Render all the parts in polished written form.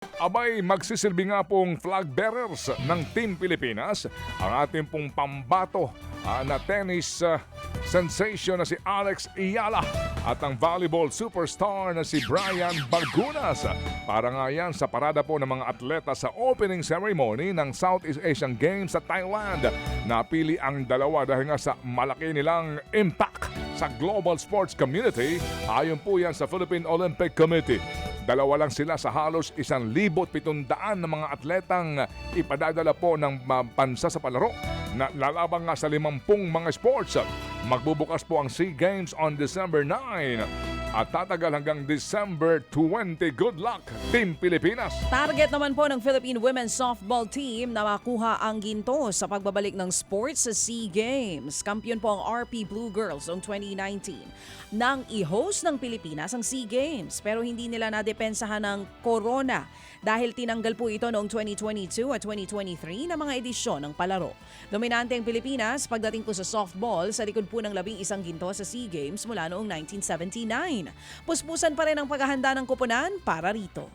Abay, magsisilbi nga pong flag bearers ng Team Pilipinas ang ating pong pambato na tennis sensation na si Alex Iyala at ang volleyball superstar na si Brian Bagunas. Para nga yan sa parada po ng mga atleta sa opening ceremony ng Southeast Asian Games sa Thailand. Napili ang dalawa dahil nga sa malaki nilang impact sa global sports community ayon po yan sa Philippine Olympic Committee. Dalawa lang sila sa halos 1,700 na mga atletang ipadadala po ng bansa sa palaro na lalabang nga sa 50 mga sports. Magbubukas po ang SEA Games on December 9 at tatagal hanggang December 20. Good luck, Team Pilipinas! Target naman po ng Philippine Women's Softball Team na makuha ang ginto sa pagbabalik ng sports sa SEA Games. Kampiyon po ang RP Blue Girls noong 2019 nang i-host ng Pilipinas ang SEA Games pero hindi nila nadepensahan ng corona dahil tinanggal po ito noong 2022 at 2023 na mga edisyon ng palaro. Dominante ang Pilipinas pagdating po sa softball sa likod po ng 11 ginto sa SEA Games mula noong 1979. Puspusan pa rin ang paghahanda ng koponan para rito.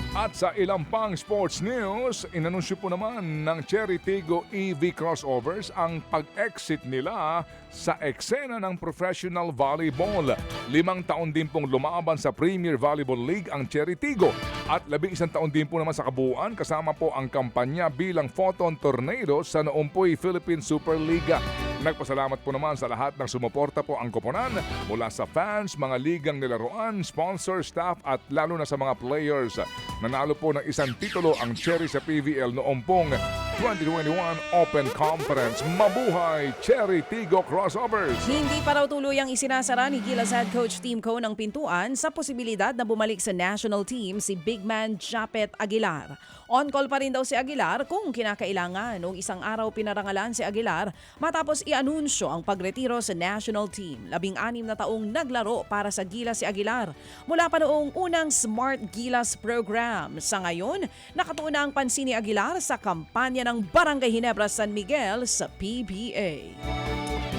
At sa ilang pang sports news, inanunsyo po naman ng Cherry Tigo EV Crossovers ang pag-exit nila sa eksena ng professional volleyball. 5 taon din pong lumaban sa Premier Volleyball League ang Cherry Tigo at 11 taon din po naman sa kabuuan kasama po ang kampanya bilang Photon Tornado sa noong po'y Philippine Superliga. Nagpasalamat po naman sa lahat ng sumuporta po ang koponan mula sa fans, mga ligang nilaruan, sponsor, staff at lalo na sa mga players. Nanalo po ng isang titulo ang Cherry sa PVL noong pong 2021 Open Conference. Mabuhay Cherry Tigo Crossovers! Hindi pa raw tuluyang isinasara ni Gilas head coach Team Co ng pintuan sa posibilidad na bumalik sa national team si big man Japet Aguilar. On-call pa rin daw si Aguilar kung kinakailangan. Noong isang araw pinarangalan si Aguilar matapos i-anunsyo ang pagretiro sa national team. 16 na taong naglaro para sa Gilas si Aguilar mula pa noong unang Smart Gilas program. Sa ngayon, nakatuon na ang pansin ni Aguilar sa kampanya ng Barangay Ginebra San Miguel sa PBA.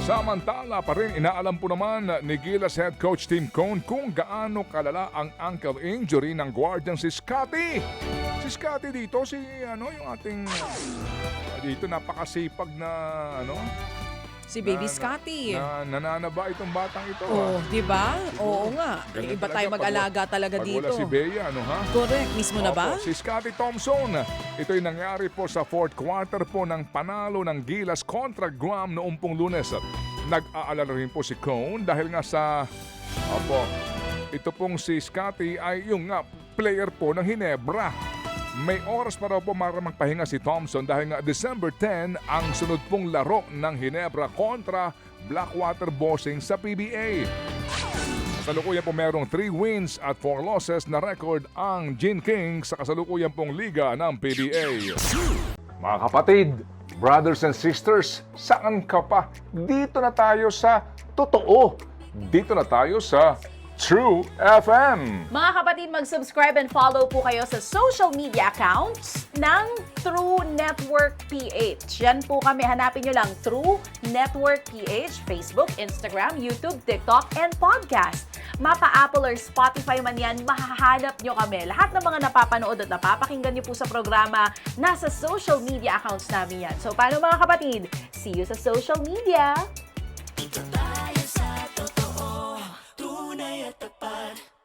Samantala pa rin inaalam po naman ni Gilas head coach Tim Cone kung gaano kalala ang ankle injury ng guardian si Scotty. Si Scotty dito, yung ating dito napakasipag na Si Baby Scotty. Nananaba itong batang ito. Oh, di ba? Oo nga. Ganun Iba talaga tayo mag-alaga talaga pag dito. wala si Bea, ha? Correct. Mismo na ba? Opo, si Scotty Thompson. Ito'y nangyari po sa fourth quarter po ng panalo ng Gilas kontra Guam noong pong Lunes. Nag-aalala rin po si Cone dahil nga sa ito pong si Scotty ay yung player po ng Ginebra. May oras pa raw po para magpahinga si Thompson dahil nga December 10 ang sunod pong laro ng Ginebra kontra Blackwater Bossing sa PBA. Sa kasalukuyan po merong 3 wins at 4 losses na record ang Gin King sa kasalukuyan pong liga ng PBA. Mga kapatid, brothers and sisters, saan ka pa? Dito na tayo sa totoo. Dito na tayo sa True FM. Mga kapatid, mag-subscribe and follow po kayo sa social media accounts ng True Network PH. Yan po kami, hanapin nyo lang True Network PH, Facebook, Instagram, YouTube, TikTok, and podcast. Mapa Apple or Spotify man yan, mahahanap nyo kami. Lahat ng mga napapanood at napapakinggan nyo po sa programa, nasa social media accounts namin yan. So paano mga kapatid? See you sa social media!